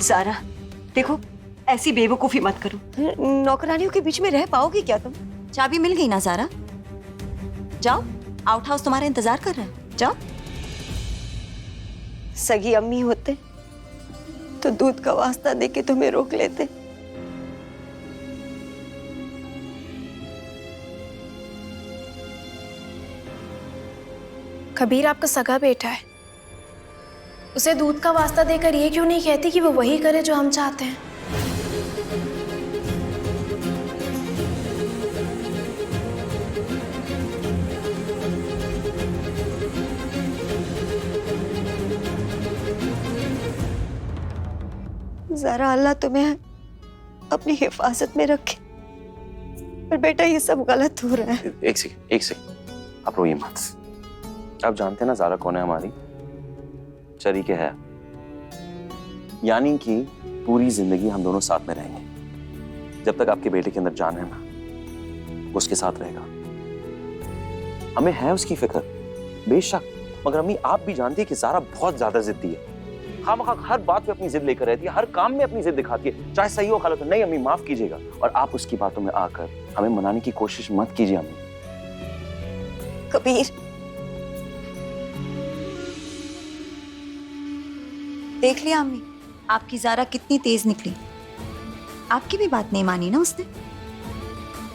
ज़ारा देखो, ऐसी बेवकूफी मत करो। नौकरानियों के बीच में रह पाओगी क्या तुम? चाबी मिल गई ना ज़ारा, जाओ, आउट हाउस तुम्हारा इंतजार कर रहा है, जाओ। सगी अम्मी होते तो दूध का वास्ता देके तुम्हें रोक लेते। कबीर आपका सगा बेटा है, उसे दूध का वास्ता देकर ये क्यों नहीं कहती कि वो वही करे जो हम चाहते हैं? जरा अल्लाह तुम्हें अपनी हिफाजत में रखे, पर बेटा ये सब गलत हो रहा है। एक सेकंड, आप रोइए मत। आप जानते हैं ना ज़ारा कौन है हमारी? शरीके है, यानी कि पूरी जिंदगी हम दोनों साथ में रहेंगे। जब तक आपके बेटे के अंदर जान है ना, वो उसके साथ रहेगा। हमें है उसकी फिक्र, बेशक, मगर अम्मी आप भी जानती है कि ज़ारा बहुत ज्यादा जिद्दी है। खामखा हर बात पे अपनी जिद लेकर रहती है, हर काम में अपनी जिद दिखाती है, चाहे सही हो गलत हो। नहीं अम्मी, माफ कीजिएगा, और आप उसकी बातों में आकर हमें मनाने की कोशिश मत कीजिए अम्मी। कबीर, देख लिया अम्मी, आपकी ज़ारा कितनी तेज निकली। आपकी भी बात नहीं मानी ना उसने।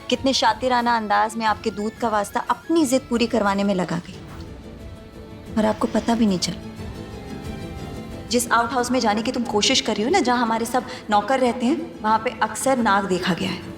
कितने शातिराना अंदाज में आपके दूध का वास्ता अपनी जिद पूरी करवाने में लगा गई, और आपको पता भी नहीं चला। जिस आउट हाउस में जाने की तुम कोशिश कर रही हो ना, जहां हमारे सब नौकर रहते हैं, वहां पे अक्सर नाग देखा गया है।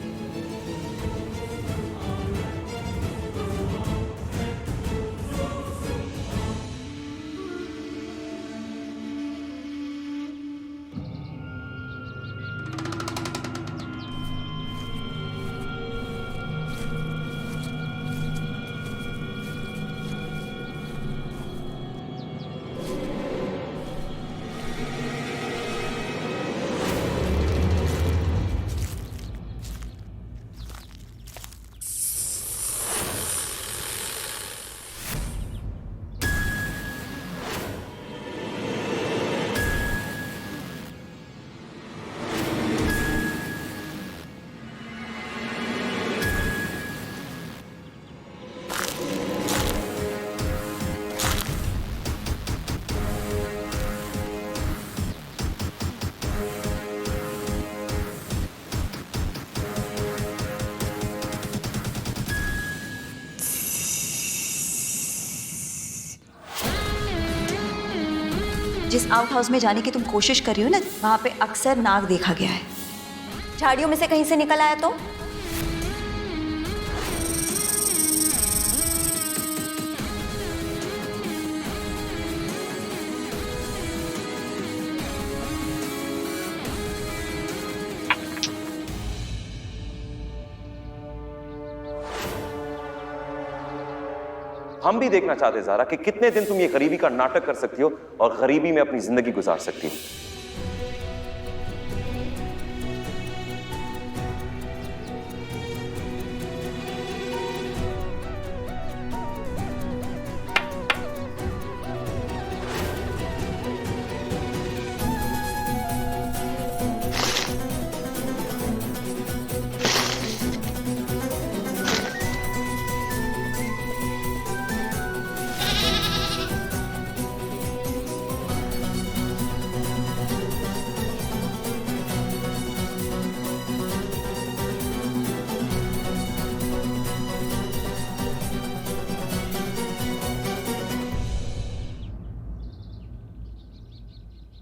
जिस आउट हाउस में जाने की तुम कोशिश कर रही हो ना, वहां पे अक्सर नाग देखा गया है। झाड़ियों में से कहीं से निकल आया तो? हम भी देखना चाहते हैं ज़ारा कि कितने दिन तुम ये गरीबी का नाटक कर सकती हो और गरीबी में अपनी जिंदगी गुजार सकती हो।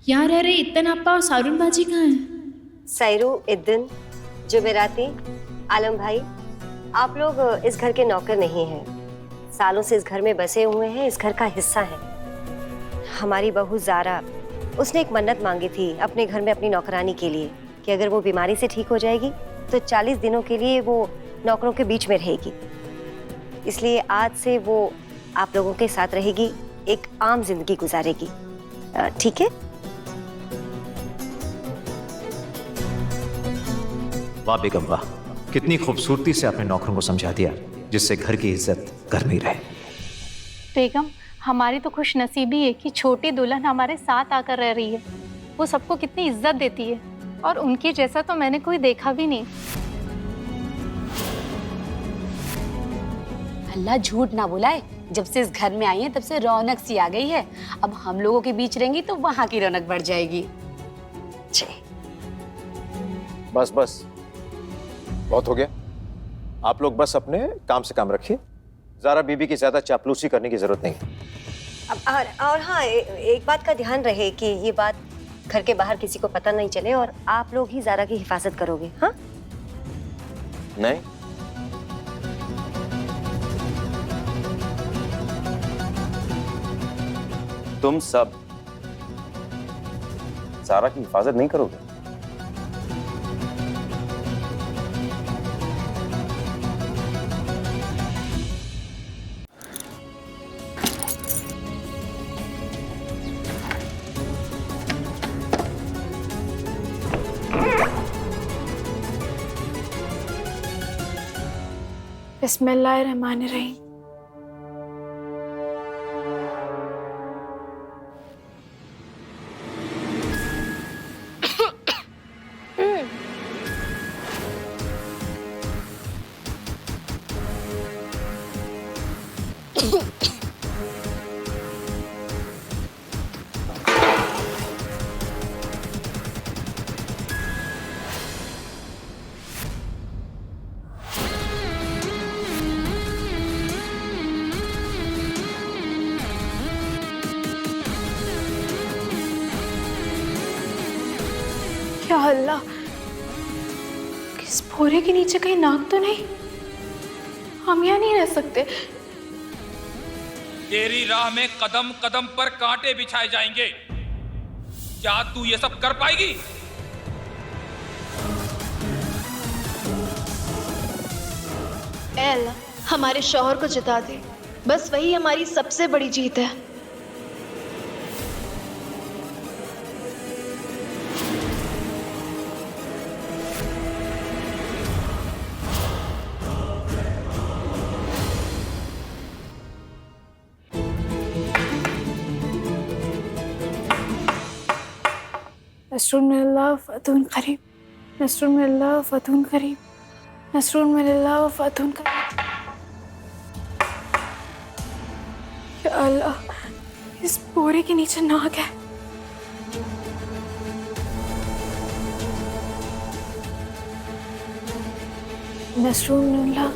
यहाँ रह रहे इत्तन अप्पा और सारून बाजी कहाँ हैं? सैरू, इद्दिन, जुमेराती, आलम भाई, आप लोग इस घर के नौकर नहीं हैं। सालों से इस घर में बसे हुए हैं, इस घर का हिस्सा हैं। हमारी बहू ज़ारा, उसने एक मन्नत मांगी थी अपने घर में अपनी नौकरानी के लिए कि अगर वो बीमारी से ठीक हो जाएगी तो 40 दिनों के लिए वो नौकरों के बीच में रहेगी। इसलिए आज से वो आप लोगों के साथ रहेगी, एक आम जिंदगी गुजारेगी। ठीक है? वाह बेगम वाह, कितनी खूबसूरती से आपने नौकरों को समझा दिया, जिससे घर की इज्जत घर में ही रहे। बेगम, हमारी तो खुश नसीबी है कि छोटी दुल्हन हमारे साथ आकर रह रही है। वो सबको कितनी इज्जत देती है और उनकी जैसा तो मैंने कोई देखा भी नहीं। अल्लाह झूठ ना बुलाए, जब से इस घर में आई है तब से रौनक सी आ गई है। अब हम लोगों के बीच रहेंगी तो वहां की रौनक बढ़ जाएगी। बस बस बहुत हो गया। आप लोग बस अपने काम से काम रखिए। ज़ारा बीबी की ज्यादा चापलूसी करने की जरूरत नहीं है। और हाँ, एक बात का ध्यान रहे कि ये बात घर के बाहर किसी को पता नहीं चले और आप लोग ही ज़ारा की हिफाजत करोगे। हाँ? नहीं, तुम सब ज़ारा की हिफाजत नहीं करोगे। बिस्मिल्लाहिर्रहमानिर्रहीम। या अल्लाह, इस बोरे के नीचे कहीं नाक तो नहीं? हम यहाँ नहीं रह सकते। तेरी राह में कदम कदम पर कांटे बिछाए जाएंगे। क्या तू ये सब कर पाएगी? ऐ अल्लाह, हमारे शौहर को जिता दे, बस वही हमारी सबसे बड़ी जीत है। नस्रुन मिनल्लाह फतहुन करीब, नस्रुन मिनल्लाह फतहुन करीब, नस्रुन मिनल्लाह फतहुन करीब। या अल्लाह, इस बोरे के नीचे नाग है। नस्रुन मिनल्लाह,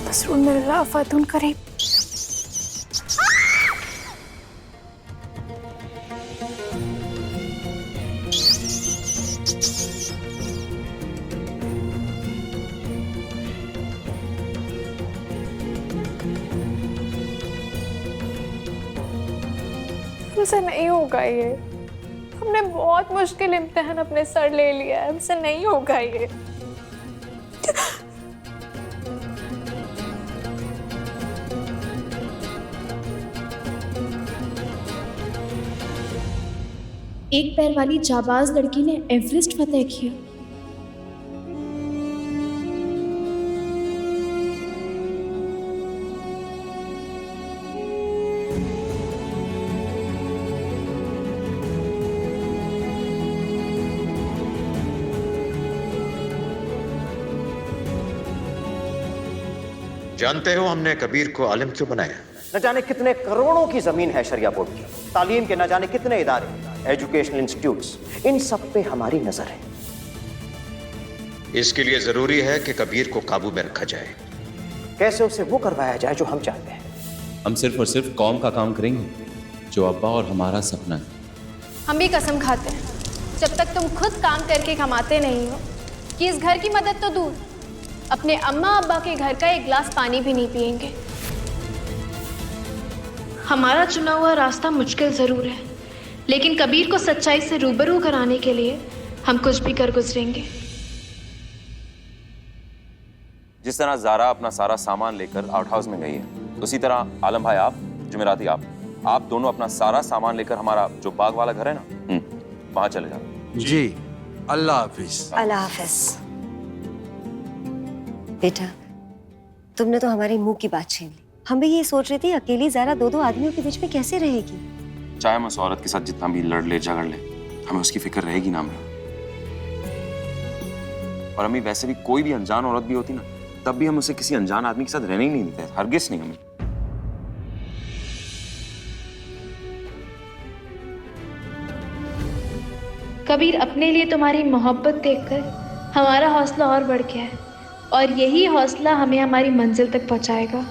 नस्रुन मिनल्लाह फतहुन करीब। हमसे नहीं होगा ये, हमने बहुत मुश्किल इम्तिहान अपने सर ले लिया है, हमसे नहीं होगा ये। एक पैर वाली जाबाज लड़की ने एवरेस्ट फतेह किया। जानते हो हमने कबीर को आलिम क्यों बनाया? न जाने कितने करोड़ों की जमीन है शरिया बोर्ड की, तालीम के न जाने कितने इदारे, एजुकेशनल इंस्टीट्यूट्स, इन सब पे हमारी नजर है। इसके लिए जरूरी है कि कबीर को काबू में रखा जाए। कैसे उसे वो करवाया जाए जो हम चाहते हैं। हम सिर्फ और सिर्फ कौम का काम करेंगे जो अब्बा और हमारा सपना है। हम भी कसम खाते हैं, जब तक तुम खुद काम करके कमाते नहीं हो कि इस घर की मदद तो दूर, अपने अम्मा अब्बा के घर का एक गिलास पानी भी नहीं पिएंगे। हमारा चुना हुआ रास्ता मुश्किल जरूर है, लेकिन कबीर को सच्चाई से रूबरू कराने के लिए हम कुछ भी कर गुजरेंगे। जिस तरह ज़ारा अपना सारा सामान लेकर आउट हाउस में गई है, उसी तरह आलम भाई, आप जुमेराती, आप दोनों अपना सारा सामान लेकर हमारा जो बाग वाला घर है ना, वहां चले जाओ। जी, अल्लाह हाफिज। अल्लाह हाफिज। बेटा, तुमने तो हमारे मुंह की बात छीन ली। हम भी ये सोच रहे थे अकेली ज़ारा दो आदमियों के बीच में कैसे रहेगी। चाहे हम उस औरत के साथ जितना भी लड़ ले झगड़ ले, हमें उसकी फिक्र रहेगी ना हमें। और हमें वैसे भी कोई भी अनजान औरत भी होती ना, तब भी हम उसे किसी अनजान आदमी के साथ रहने ही नहीं देते, हरगिज नहीं हमें। कबीर, अपने लिए तुम्हारी मोहब्बत देखकर हमारा हौसला और बढ़ गया है और यही हौसला हमें हमारी मंजिल तक पहुंचाएगा।